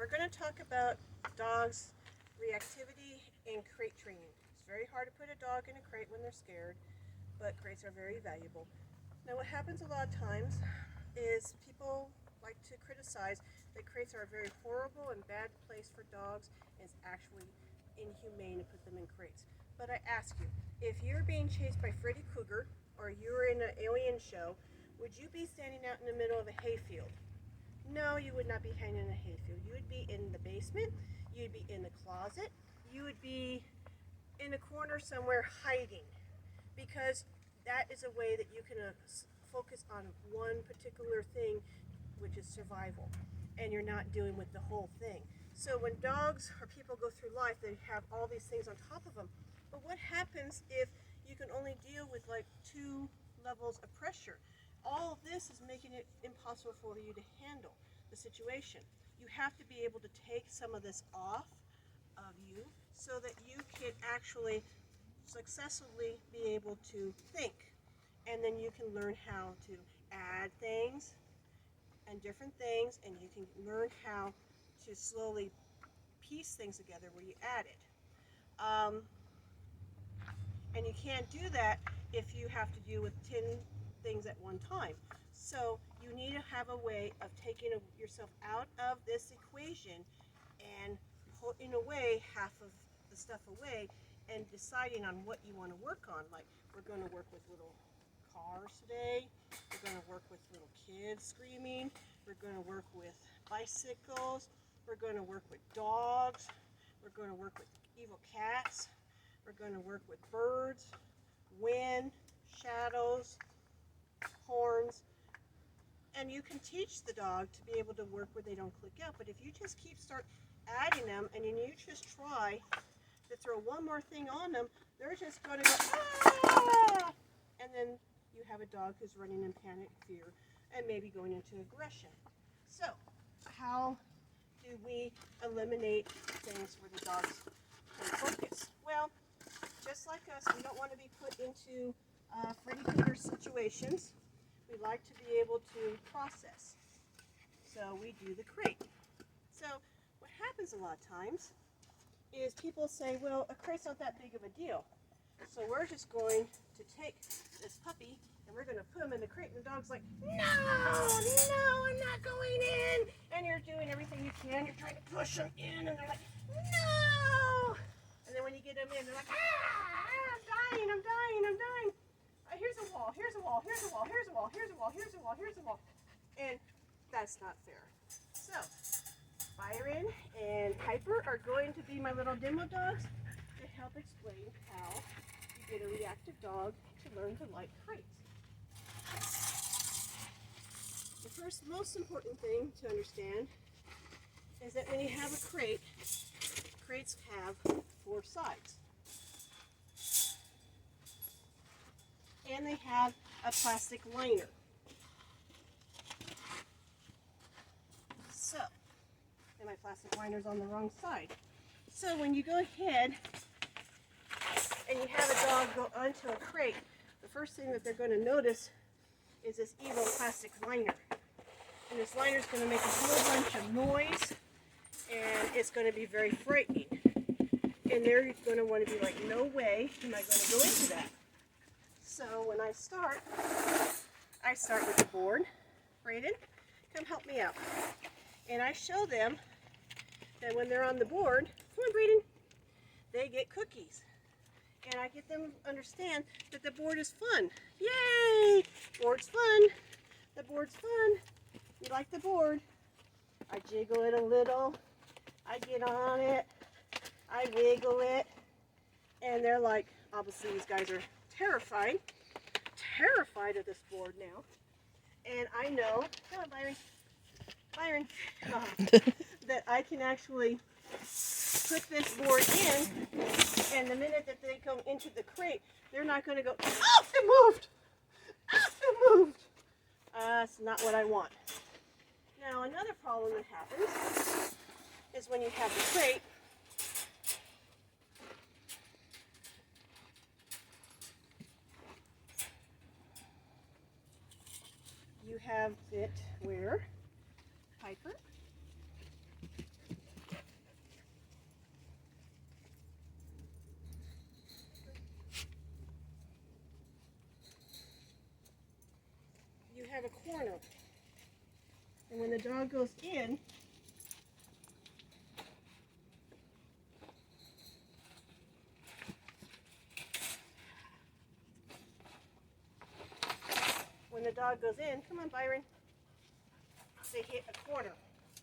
We're going to talk about dogs' reactivity and crate training. It's very hard to put a dog in a crate when they're scared, but crates are very valuable. Now what happens a lot of times is people like to criticize that crates are a very horrible and bad place for dogs, and it's actually inhumane to put them in crates. But I ask you, if you're being chased by Freddy Krueger or you're in an alien show, would you be standing out in the middle of a hayfield? No, you would not be hanging in a hayfield. You would be in the basement, you'd be in the closet, you would be in a corner somewhere hiding, because that is a way that you can focus on one particular thing, which is survival, and you're not dealing with the whole thing. So when dogs or people go through life, they have all these things on top of them. But what happens if you can only deal with like 2 levels of pressure? All of this is making it impossible for you to handle the situation. You have to be able to take some of this off of you so that you can actually successfully be able to think. And then you can learn how to add things and different things, and you can learn how to slowly piece things together where you add it. And you can't do that if you have to deal with 10 things at one time. So you need to have a way of taking yourself out of this equation and putting away half of the stuff away and deciding on what you want to work on. Like, we're going to work with little cars today, we're going to work with little kids screaming, we're going to work with bicycles, we're going to work with dogs, we're going to work with evil cats, we're going to work with birds, wind, shadows, horns, and you can teach the dog to be able to work where they don't click out. But if you just start adding them, and you just try to throw one more thing on them, they're just going to go, ah! And then you have a dog who's running in panic, fear, and maybe going into aggression. So how do we eliminate things where the dogs can focus? Well, just like us, we don't want to be put into Freddy Krueger situations. We like to be able to process. So we do the crate. So what happens a lot of times is people say, well, a crate's not that big of a deal. So we're just going to take this puppy and we're going to put him in the crate. And the dog's like, no, I'm not going in. And you're doing everything you can. You're trying to push them in, and they're like, no. And then when you get them in, they're like, I'm dying. Here's a wall, here's a wall, here's a wall, here's a wall, here's a wall, here's a wall, here's a wall. And that's not fair. So, Byron and Piper are going to be my little demo dogs to help explain how you get a reactive dog to learn to like crates. The first most important thing to understand is that when you have a crate, crates have 4 sides. And they have a plastic liner. So, and my plastic liner's on the wrong side. So when you go ahead and you have a dog go onto a crate, the first thing that they're going to notice is this evil plastic liner. And this liner is going to make a whole bunch of noise, and it's going to be very frightening. And they're going to want to be like, no way am I going to go into that. So when I start with the board. Brayden, come help me out. And I show them that when they're on the board, come on Brayden, they get cookies. And I get them to understand that the board is fun. Yay! Board's fun. The board's fun. You like the board? I jiggle it a little. I get on it. I wiggle it. And they're like, obviously these guys are terrified of this board now. And I know, come on Byron, that I can actually put this board in, and the minute that they come into the crate, they're not going to go, oh, it moved! Oh, it moved! That's not what I want. Now, another problem that happens is when you have the crate, you have it where Piper have a corner. And when the dog goes in, come on, Byron, they hit a corner.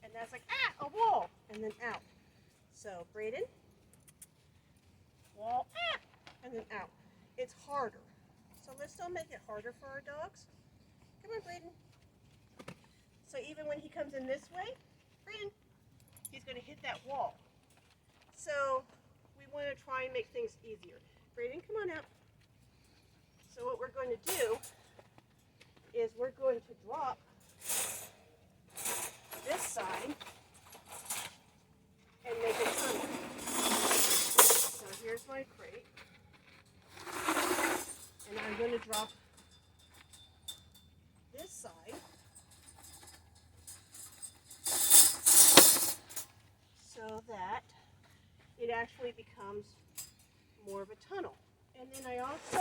And that's like, ah, a wall, and then out. So, Braden, wall, ah, and then out. It's harder. So let's don't make it harder for our dogs. Come on, Braden. So even when he comes in this way, Braden, he's going to hit that wall. So we want to try and make things easier. Braden, come on out. So what we're going to do is we're going to drop this side and make a tunnel. So here's my crate. And I'm going to drop this side so that it actually becomes more of a tunnel. And then I also,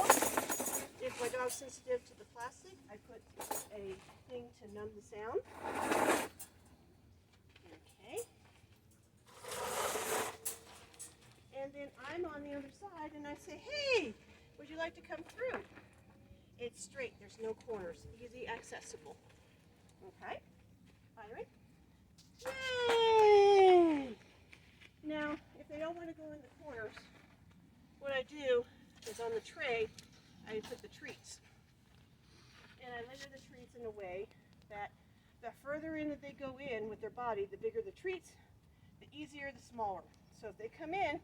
if my dog's sensitive to the plastic, I put a thing to numb the sound. Okay. And then I'm on the other side and I say, hey, would you like to come through? It's straight, there's no corners, easy accessible. Okay, Byron? Yay! Now, if they don't want to go in the corners, what I do is on the tray, I put the treats. And I layer the treats in a way that the further in that they go in with their body, the bigger the treats, the easier the smaller. So if they come in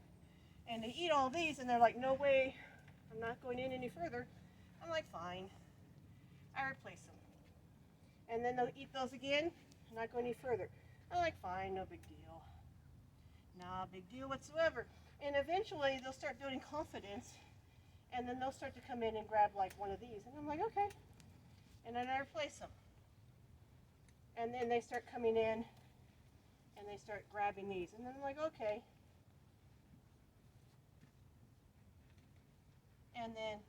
and they eat all these and they're like, no way, I'm not going in any further, I'm like, fine. I replace them. And then they'll eat those again, not go any further. I'm like, fine, no big deal. Nah, big deal whatsoever. And eventually they'll start building confidence, and then they'll start to come in and grab like one of these. And I'm like, okay. And then I replace them. And then they start coming in and they start grabbing these. And then I'm like, okay. And then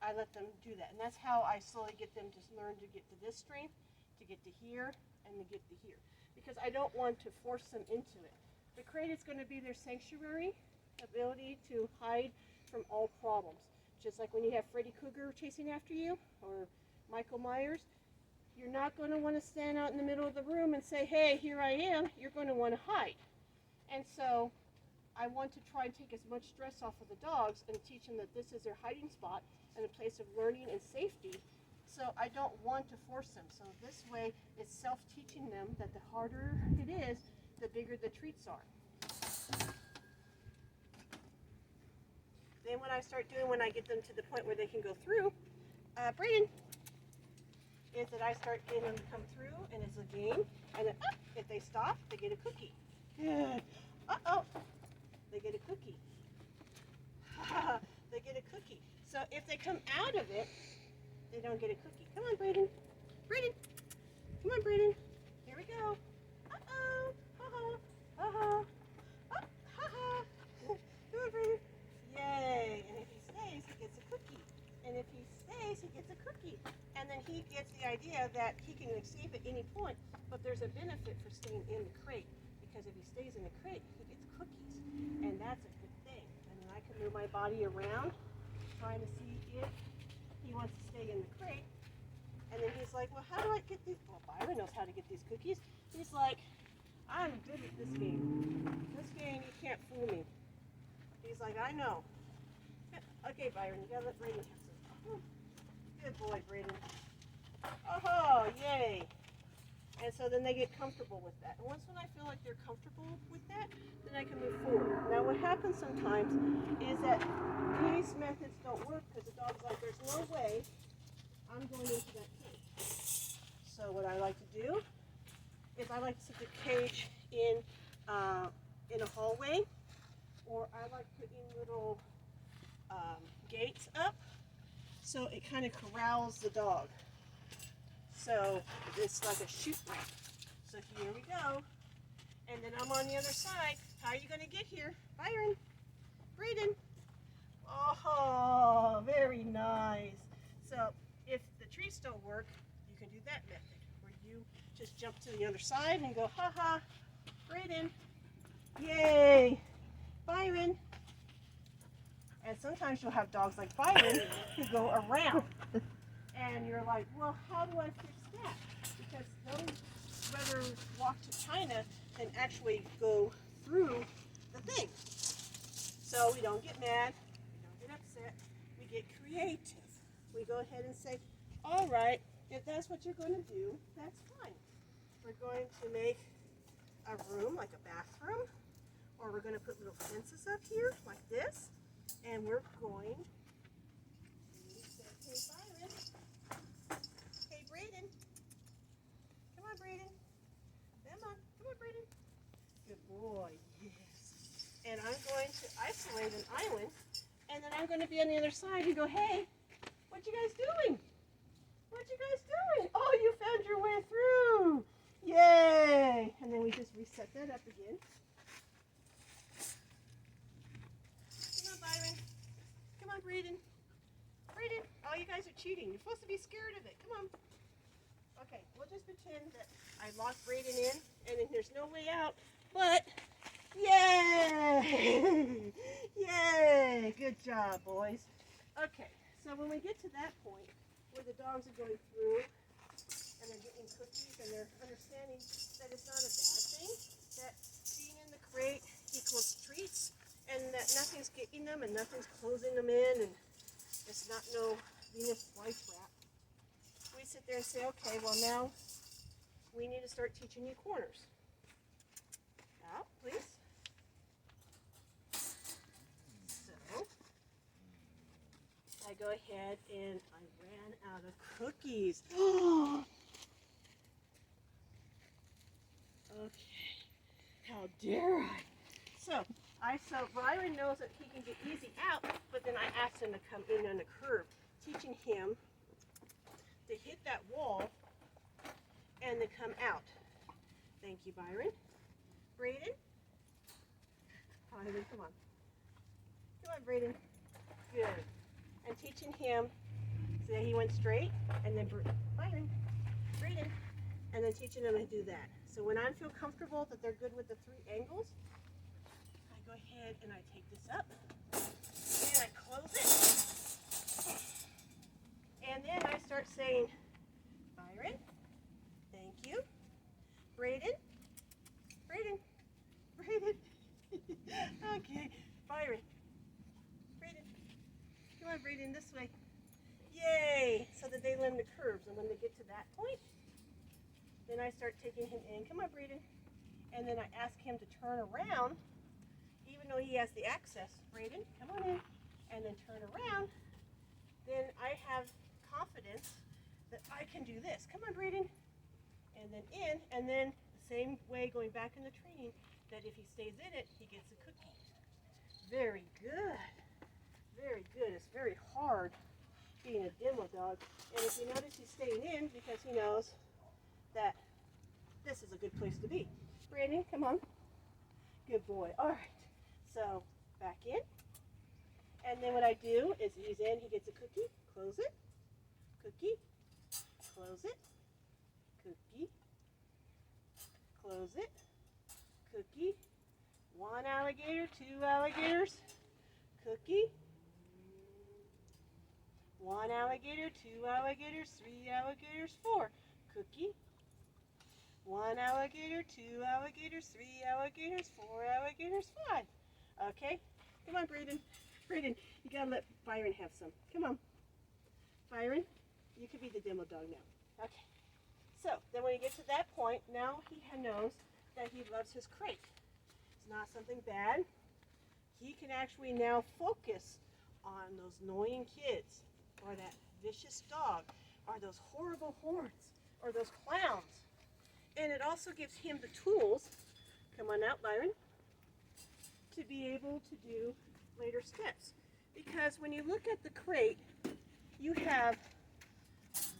I let them do that. And that's how I slowly get them to learn to get to this strength, to get to here, and to get to here. Because I don't want to force them into it. The crate is going to be their sanctuary, ability to hide from all problems. Just like when you have Freddy Krueger chasing after you, or Michael Myers, you're not going to want to stand out in the middle of the room and say, hey, here I am. You're going to want to hide. And so I want to try and take as much stress off of the dogs and teach them that this is their hiding spot and a place of learning and safety. So I don't want to force them. So this way it's self-teaching them that the harder it is, the bigger the treats are. Then what I start doing when I get them to the point where they can go through, Braden, is that I start getting them to come through, and it's a game. And then, if they stop, they get a cookie. Uh-oh, they get a cookie. They get a cookie. So if they come out of it, they don't get a cookie. Come on, Braden. Braden. Come on, Braden. Here we go. Uh-oh. Ha-ha. Ha-ha. Oh, ha-ha. Come on, Braden. Yay. And if he stays, he gets a cookie. And if he stays, he gets a cookie. And then he gets the idea that he can escape at any point, but there's a benefit for staying in the crate, because if he stays in the crate, he gets cookies. And that's a good thing. And then I can move my body around, trying to see if he wants to stay in the crate. And then he's like, well, how do I get these? Well, Byron knows how to get these cookies. He's like, I'm good at this game. This game, you can't fool me. He's like, I know. Okay, Byron, you gotta let Braden have some. Good boy, Braden. Oh, yay. And so then they get comfortable with that. And once when I feel like they're comfortable with that, then I can move forward. Now what happens sometimes is that these methods don't work because the dog's like, there's no way I'm going into that cage. So what I like to do is I like to set the cage in a hallway, or I like putting little gates up so it kind of corrals the dog. So it's like a chute ramp. So here we go. And then I'm on the other side. How are you going to get here? Byron, Braden. Oh, very nice. So if the treats don't work, you can do that method where you just jump to the other side and go, ha ha, Brayden, yay, Byron. And sometimes you'll have dogs like Byron who go around. And you're like, well, how do I fix that? Because those rather walk to China than actually go through the thing. So we don't get mad, we don't get upset, we get creative. We go ahead and say, all right, if that's what you're going to do, that's fine. We're going to make a room, like a bathroom, or we're going to put little fences up here, like this, and we're going to say, hey, Byron, hey, Brayden, come on, Brayden, come on, Brayden. Good boy, yes. And I'm going to isolate an island, and then I'm going to be on the other side and go, hey, what you guys doing? What you guys doing? Oh, you found your way through. Yay! And then we just reset that up again. Come on, Byron. Come on, Brayden. Brayden. Oh, you guys are cheating. You're supposed to be scared of it. Come on. Okay, we'll just pretend that I locked Brayden in, and then there's no way out. But, yay! Yay! Good job, boys. Okay, so when we get to that point, where the dogs are going through and they're getting cookies and they're understanding that it's not a bad thing, that being in the crate equals treats, and that nothing's getting them and nothing's closing them in, and it's not no Venus flytrap. We sit there and say, okay, well now we need to start teaching you corners. Out, please. So I go ahead and I ran out of cookies. Okay, how dare I? So Byron knows that he can get easy out, but then I asked him to come in on the curve, teaching him to hit that wall and then come out. Thank you, Byron. Brayden? Byron, come on. Come on, Brayden. Good. And teaching him so that he went straight, and then Byron, Brayden, and then teaching him to do that. So when I feel comfortable that they're good with the 3 angles, I go ahead and I take this up, and I close it, and then I start saying, Byron, thank you, Brayden, Brayden, Brayden, okay, Byron, Brayden, come on, Brayden, this way. Yay! So that they learn the curves, and when they get to that point, then I start taking him in. Come on, Brayden. And then I ask him to turn around, even though he has the access. Brayden, come on in. And then turn around. Then I have confidence that I can do this. Come on, Brayden. And then in, and then the same way going back in the training, that if he stays in it, he gets a cookie. Very good. Very good. It's very hard being a demo dog. And if you notice, he's staying in because he knows that this is a good place to be. Brandon, come on. Good boy. All right. So back in. And then what I do is he's in, he gets a cookie, close it, cookie, close it, cookie, close it, cookie, 1 alligator, 2 alligators, cookie, 1 alligator, 2 alligators, 3 alligators, 4, cookie, 1 alligator, 2 alligators, 3 alligators, 4 alligators, 5. Okay, come on, Brayden. Brayden, you gotta let Byron have some. Come on. Byron, you can be the demo dog now. Okay. So, then when you get to that point, now he knows that he loves his crate. It's not something bad. He can actually now focus on those annoying kids, or that vicious dog, or those horrible horns, or those clowns. And it also gives him the tools, come on out, Byron, to be able to do later steps. Because when you look at the crate, you have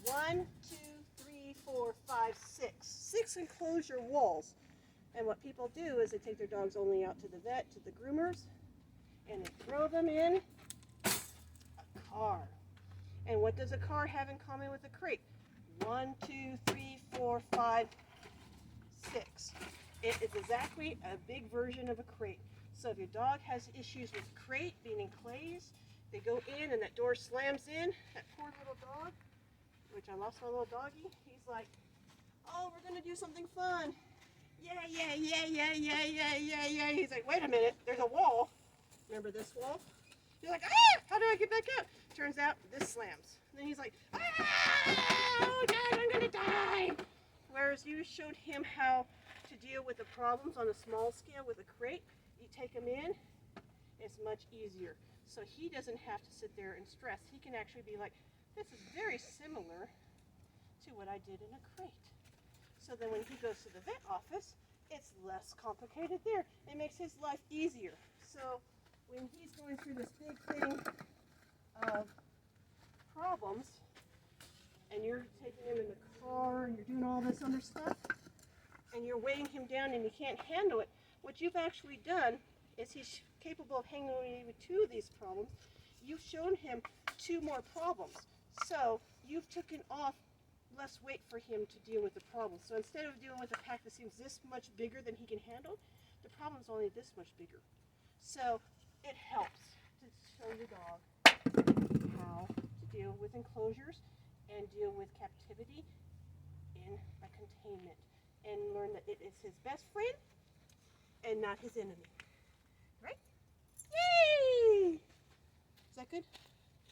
1, 2, 3, 4, 5, 6. 6 enclosure walls. And what people do is they take their dogs only out to the vet, to the groomers, and they throw them in a car. And what does a car have in common with a crate? 1, 2, 3, 4, 5, 6. It is exactly a big version of a crate. So if your dog has issues with crate being enclosed, they go in and that door slams in. That poor little dog, which I lost my little doggy, he's like, oh, we're going to do something fun. Yeah. He's like, wait a minute, there's a wall. Remember this wall? He's like, ah, how do I get back out? Turns out this slams. And then he's like, ah, oh God, I'm going to die. Whereas you showed him how to deal with the problems on a small scale with a crate, you take him in, it's much easier. So he doesn't have to sit there and stress. He can actually be like, this is very similar to what I did in a crate. So then when he goes to the vet office, it's less complicated there. It makes his life easier. So when he's going through this big thing of problems, and you're taking him in the car, and you're doing all this other stuff, and you're weighing him down and he can't handle it, what you've actually done is he's capable of handling even 2 of these problems. You've shown him 2 more problems. So you've taken off less weight for him to deal with the problem. So instead of dealing with a pack that seems this much bigger than he can handle, the problem's only this much bigger. So it helps to show your dog how to deal with enclosures and deal with captivity in a containment, and learn that it is his best friend and not his enemy. Right? Yay! Is that good?